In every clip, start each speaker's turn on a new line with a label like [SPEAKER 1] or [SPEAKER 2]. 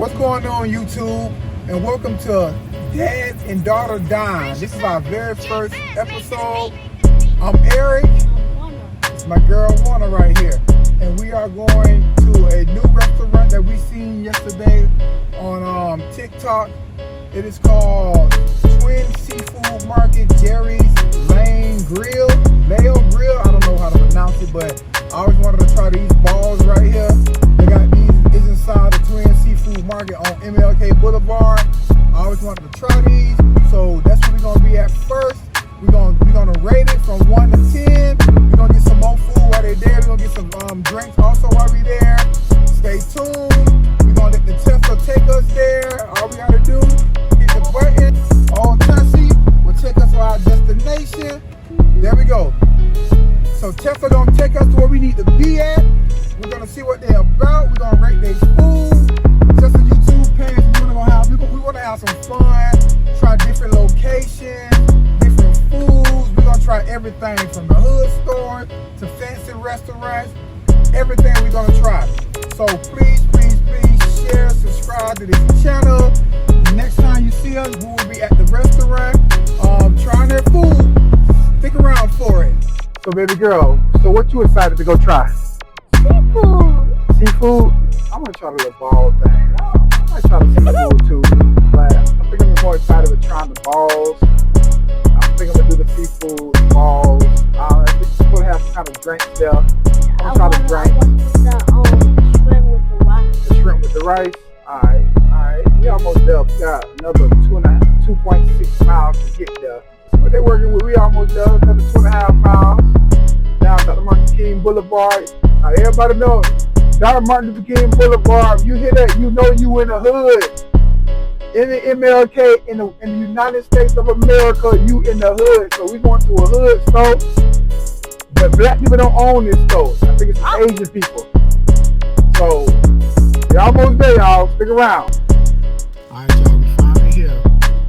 [SPEAKER 1] What's going on, YouTube? And welcome to Dad and Daughter Dine. This is our very first episode. I'm Eric. It's my girl Warner right here. And we are going to a new restaurant that we seen yesterday on TikTok. It is called Twin Seafood Market Jerry's Lane Grill. Leo Grill. I don't know how to pronounce it, but I always wanted to try these balls right here. They got these is inside the Twin Seafood Market on MLK Boulevard. I always wanted to try these, so that's where we're gonna be at first. We're gonna rate it from 1 to 10. We're gonna get some more food while they're there. We're gonna get some drinks also while we're there. Stay tuned. We're gonna let the Tesla take us there. All we gotta do, hit the button. All Tessie will take us to our destination. There we go. So Tesla gonna take us to where we need to be at. We're gonna see what they're about. We're gonna rate their food. Just a YouTube page. We wanna have some fun. Try different locations, different foods. We're gonna try everything from the hood stores to fancy restaurants. Everything we're gonna try. So please share, subscribe to this channel. Next time you see us, we will be at the restaurant, trying their food. Stick around for it. So baby girl, so what you excited to go try?
[SPEAKER 2] Seafood.
[SPEAKER 1] Seafood? I'm gonna try the little ball thing. I might try the seafood too, but I think I'm more excited with trying the balls. I think I'm gonna do the seafood balls. I think we're gonna have some kind of drinks there. I'm gonna try the drinks.
[SPEAKER 2] The shrimp with the rice.
[SPEAKER 1] The shrimp with the rice. Alright. We almost there. We got another 2.6 miles to get there. See what they're working with. We almost there. Another 2.5 miles. Down Dr. Martin Luther King Boulevard. Everybody knows Dr. Martin Luther King Boulevard. You hear that? You know you in the hood. In the MLK, in the United States of America, you in the hood. So we going to a hood store. But black people don't own this store. I think it's Asian people. So we almost there, y'all. Stick around. Alright, y'all, we finally here.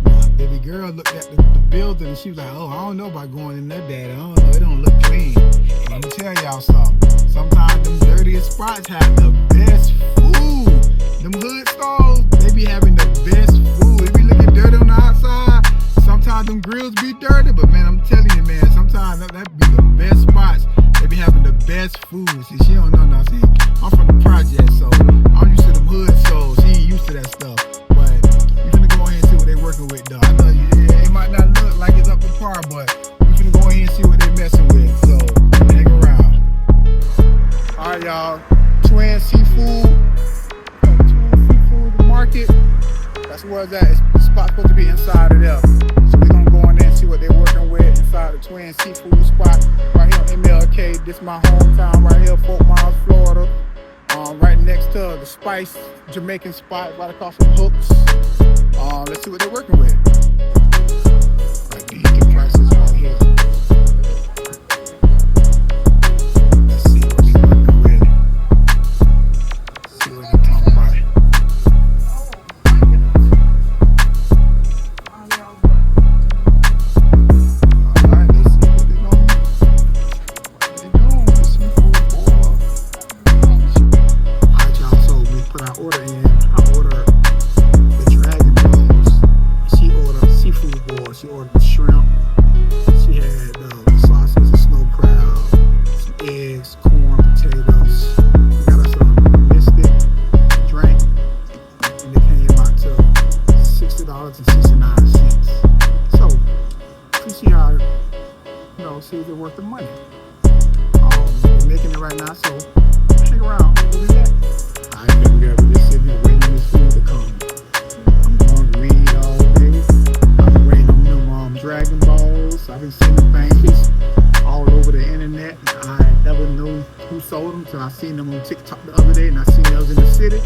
[SPEAKER 1] My baby girl looked at the building and she was like, oh, I don't know about going in there, Daddy. I don't know. It don't look clean. And let me tell y'all something. Sometimes them dirtiest spots have the best food. Them hood stores, they be having the best food. They be looking dirty on the outside. Sometimes them grills be dirty, but man, I'm telling you, man, sometimes that be the best spots. They be having the best food. See, she don't know now. See, I'm from the project, so I'm used to them hood stores. She ain't used to that stuff. But we finna go ahead and see what they working with, though. I know it might not look like it's up to par, but we finna go ahead and see what they messing with. So hang around. All right, y'all. Twin Seafood Market. That's where it's at. The spot's supposed to be inside of there. So we're gonna go in there and see what they're working with inside the Twin Seafood spot right here on MLK. This is my hometown right here, Fort Myers, Florida. Right next to the Spice Jamaican spot, right across from Hooks. Let's see what they're working with. Right, the prices right here. Let's see what they're working with. See what they're talking about. She ordered the shrimp. She had the sausage, the snow crab, some eggs, corn, potatoes. We got us a mystic drink, and it came out to $60.69. So, you see how, see if it's worth the money. We're making it right now, so hang around. We'll do that. Alright, baby girl, we're just sitting here waiting for this food to come. I'm going to read all day. Dragon Balls. I've been seeing the things all over the internet. I never knew who sold them until I seen them on TikTok the other day, and I seen those in the city.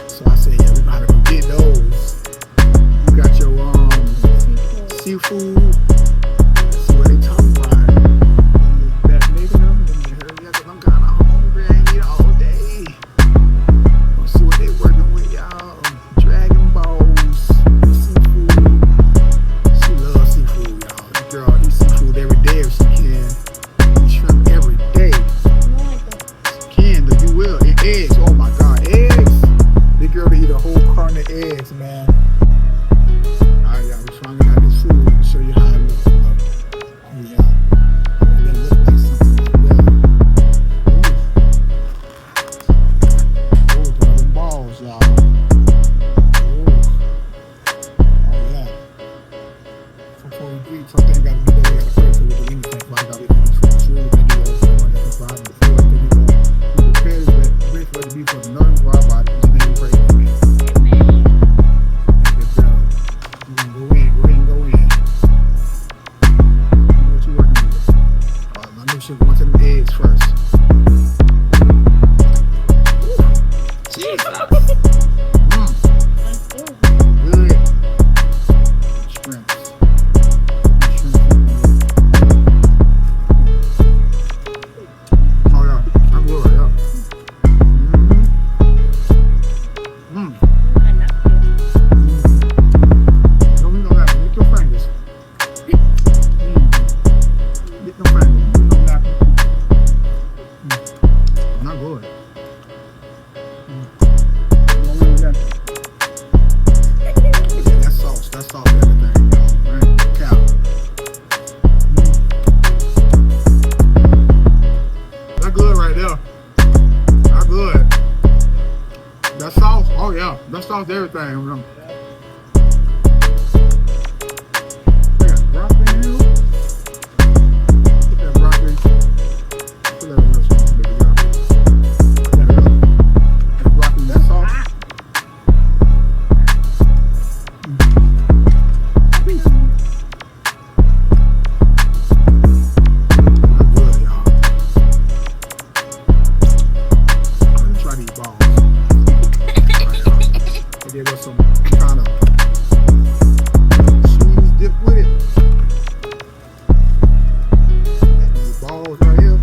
[SPEAKER 1] So I said, yeah, we gotta go get those. You got your seafood. Let's see what they talking about. That making them. Yeah, cause I'm kinda hungry. I ain't eat all day. Let's see what they working with, y'all. Dragon Balls. Seafood. She loves seafood, y'all. Girl eats seafood every day if she can. Shrimp every day. She can, though. You will. And eggs. Oh my God, eggs. Big girl to eat a whole carton not good. Yeah, that's sauce. That's sauce everything, y'all. Right? Cow. That's good right there. That's good. That sauce, oh yeah, that sauce everything. They got broccoli in here. Put that broccoli. Put that in real sauce, baby girl. Put that in. That broccoli, that sauce. That's good, y'all. Let me try these balls. They gave us some kind of cheese dip with it. Got these balls right here.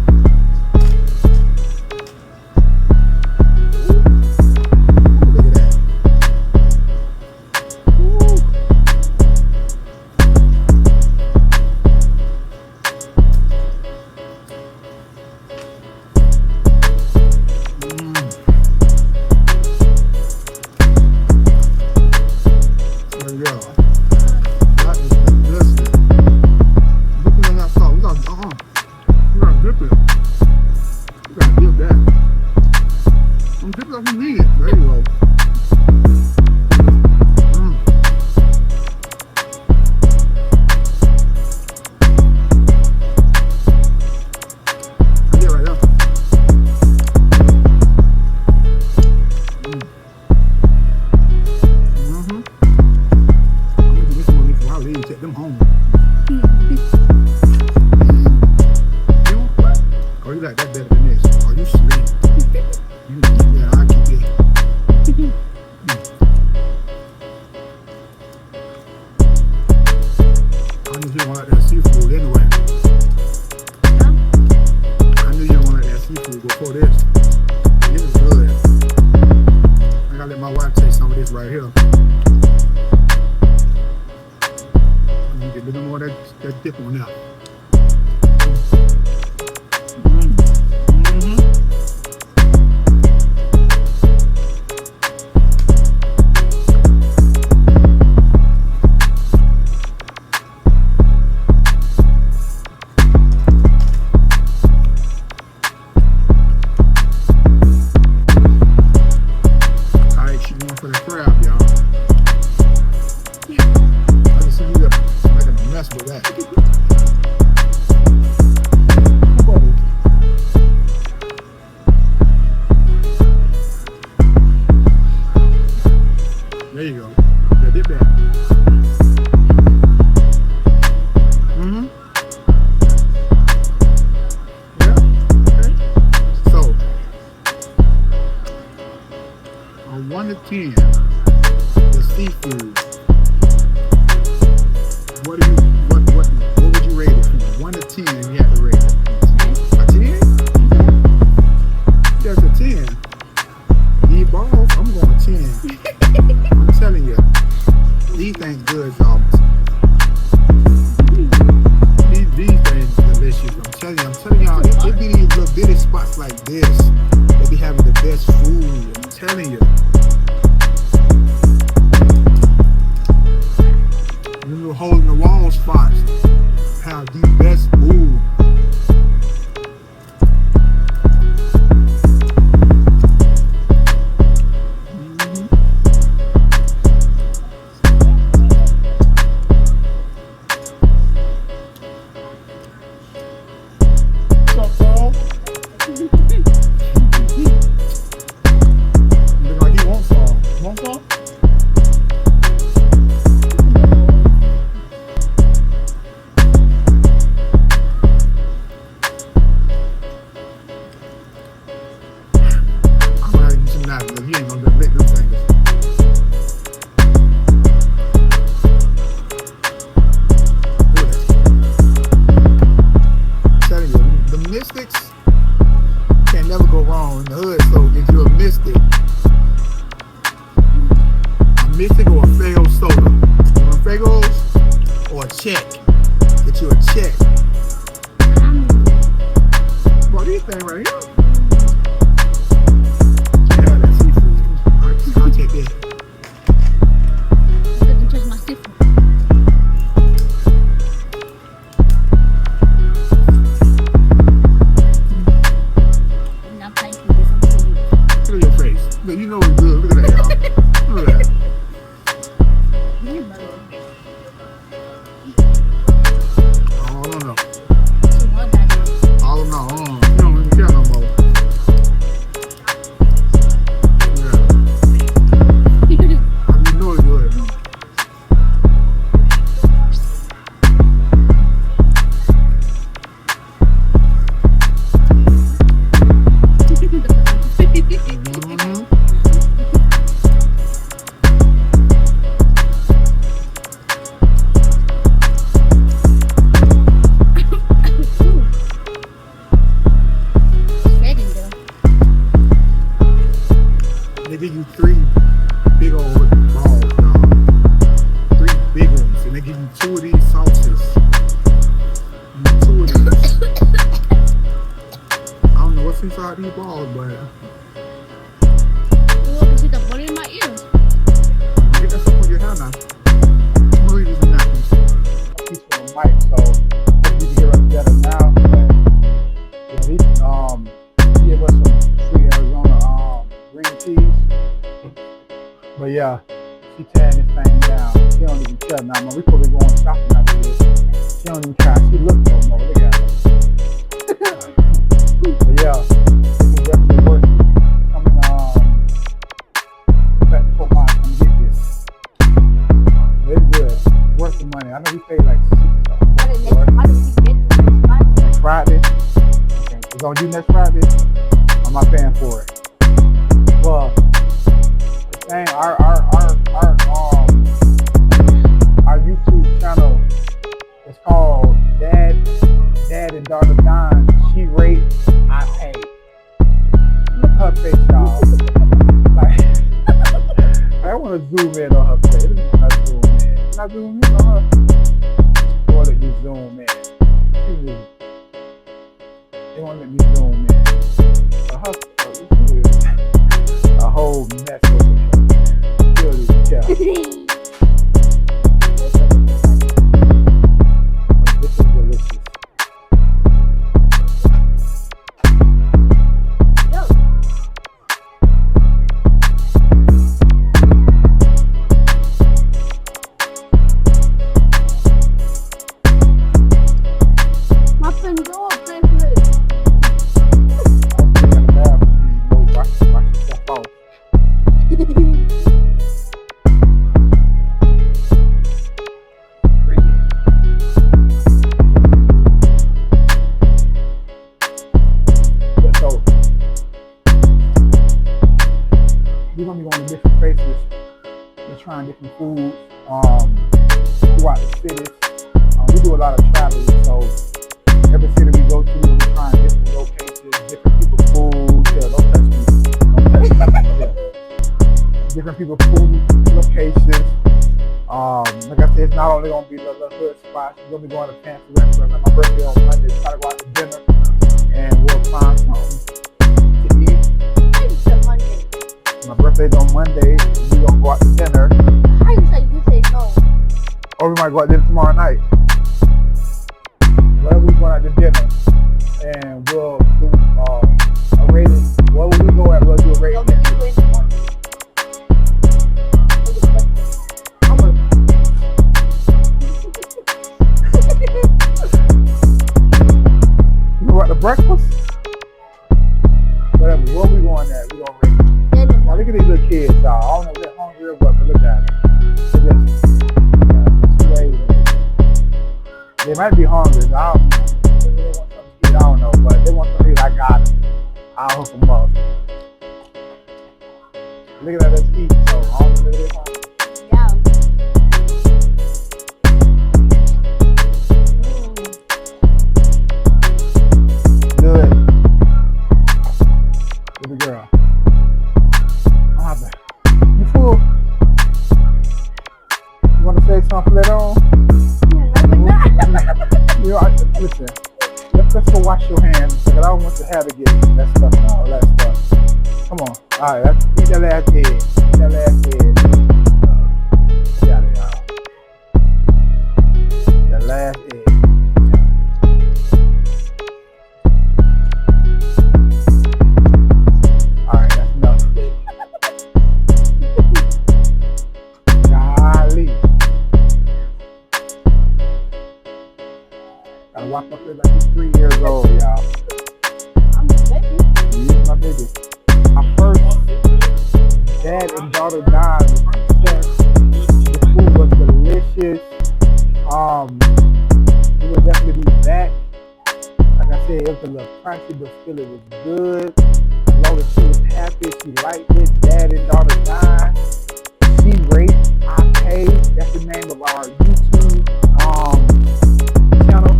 [SPEAKER 1] Ooh, look at that. Ooh. There you go. That is the best thing. Dip it in that sauce. You gotta dip it. You gotta dip that. Don't dip it like you need it. There you go. I get right there. Take them home. Oh, you like that better than this? Oh, you sweet. You keep that, I keep it. I knew you didn't like that seafood anyway. I knew you didn't like that seafood before this. This is good. I gotta let my wife taste some of this right here. Get a little more of that dip on there. Alright, she's going for the crab, y'all. I can see you making a mess with that. There you go. Yeah, dip that. Yeah. Okay. So, on 1 to 10, the seafood. What would you rate it from 1 to 10 if you had to rate it? A 10? There's a 10. These balls, I'm going 10. I'm telling you, these things good, y'all. These things delicious. I'm telling y'all, it be these little bitty spots like this. They be having the best food. I'm telling you. Them little hole in the wall spots have the best food. What's up, Paul? Look like he won't fall. Won't fall? He ain't gonna lick them fingers. I'm telling you, the mystics can't never go wrong in the hood, so get you a mystic. A mystic or a Faygo soda. You want Faygos or a check? Get you a check. Bro, these things right here. They give you 3 big old balls, dog. 3 big ones, and they give you 2 of these sauces. 2 of these. I don't know what's inside these balls, but
[SPEAKER 2] You want to see the bunny in my ears?
[SPEAKER 1] get that stuff on your hair now. I'm gonna use the napkins. He's from the mic, so hope you can hear us better now. But yeah, he gave us some sweet Arizona green teas. But yeah, she tearing this thing down. She don't even care now, man. We probably going shopping after this. She don't even try. She look no more. Look at her. But yeah, this is definitely worth it. Coming back to Fort Myers and get this. It's good. Worth the money. I know we paid like $60 for it. Next Friday. Okay. It's on you next Friday. I'm not paying for it. Well, dang, our YouTube channel is called Dad and Daughter Dine. She rate, I pay. Look at her face, y'all. Like, I want to zoom in on her face. Let me not zoom in. Can I zoom in on her? Or let me zoom in. They won't let me zoom in. A whole mess over here. Yeah. This is delicious.
[SPEAKER 2] My friend Joel plays with it.
[SPEAKER 1] Wash yourself off. We're gonna be going to different places. We're trying different foods throughout the cities. We do a lot of traveling, so every city we go to, we're trying different locations, different people's food. Yeah, don't touch me. Don't touch me. Yeah. Different people's food locations. Like I said, it's not only gonna be the hood spots. We're gonna be going to fancy restaurants. Like my birthday on Monday, we try to go out to dinner, and we'll find something to eat. My birthday's on Monday. We're gonna go out to dinner.
[SPEAKER 2] How you say no?
[SPEAKER 1] Or we might go out to dinner tomorrow night. Well, we're going out to dinner. And we'll do a rating. Where will we go at? We'll do a rating. You go out to breakfast? Whatever. Where we going at? We gonna rate. Now look at these little kids, y'all. I don't know if they're hungry or what, but look at them. They might be hungry. I don't know. Maybe they want something to eat. I don't know, but they want something to eat. I got them. I'll hook them up. Look at us eat. So I don't know if they're hungry.
[SPEAKER 2] Yeah.
[SPEAKER 1] Good. Baby girl. You fool? You want to say something later on? You know, listen. Let's go wash your hands. Because I don't want your hair to get that stuff and all that stuff. Come on. All right, let's eat that last egg. Eat that last egg. Got it, y'all. That last egg. All right, that's enough. Gotta walk up there like he's 3 years old, y'all.
[SPEAKER 2] I'm a baby.
[SPEAKER 1] He's my baby. Our first Dad and Daughter Dine was success. The food was delicious. We will definitely be back. Like I said, it was a little pricey, but still it was good. As long as she was happy, she liked it. Dad and Daughter Dine. She rate, I pay. That's the name of our YouTube channel.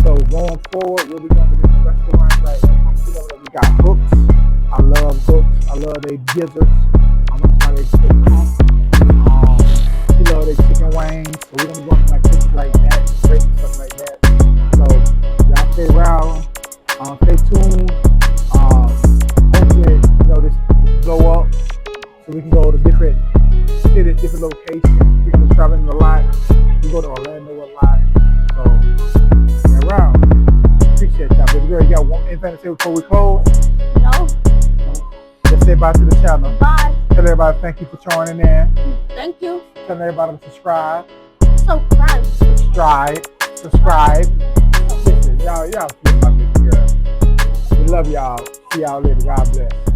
[SPEAKER 1] So going forward, we'll be going to different restaurants. Like we got hooks. I love hooks. I I love their gizzards. I'm gonna try their steak pump. She love their chicken wings. So we're gonna be going to like things like that, great stuff like that. So y'all stay around, stay tuned. Hopefully, this blow up so we can go to different cities, different locations. We're gonna be traveling a lot. We go to Orlando a lot. So stay around. Appreciate y'all, baby girl. You got anything to say before we close?
[SPEAKER 2] No.
[SPEAKER 1] Just say bye to the channel.
[SPEAKER 2] Bye.
[SPEAKER 1] Tell everybody thank you for joining in.
[SPEAKER 2] Thank you.
[SPEAKER 1] Tell everybody to subscribe. Subscribe. Listen, y'all, my baby girl. We love y'all. See y'all later. God bless.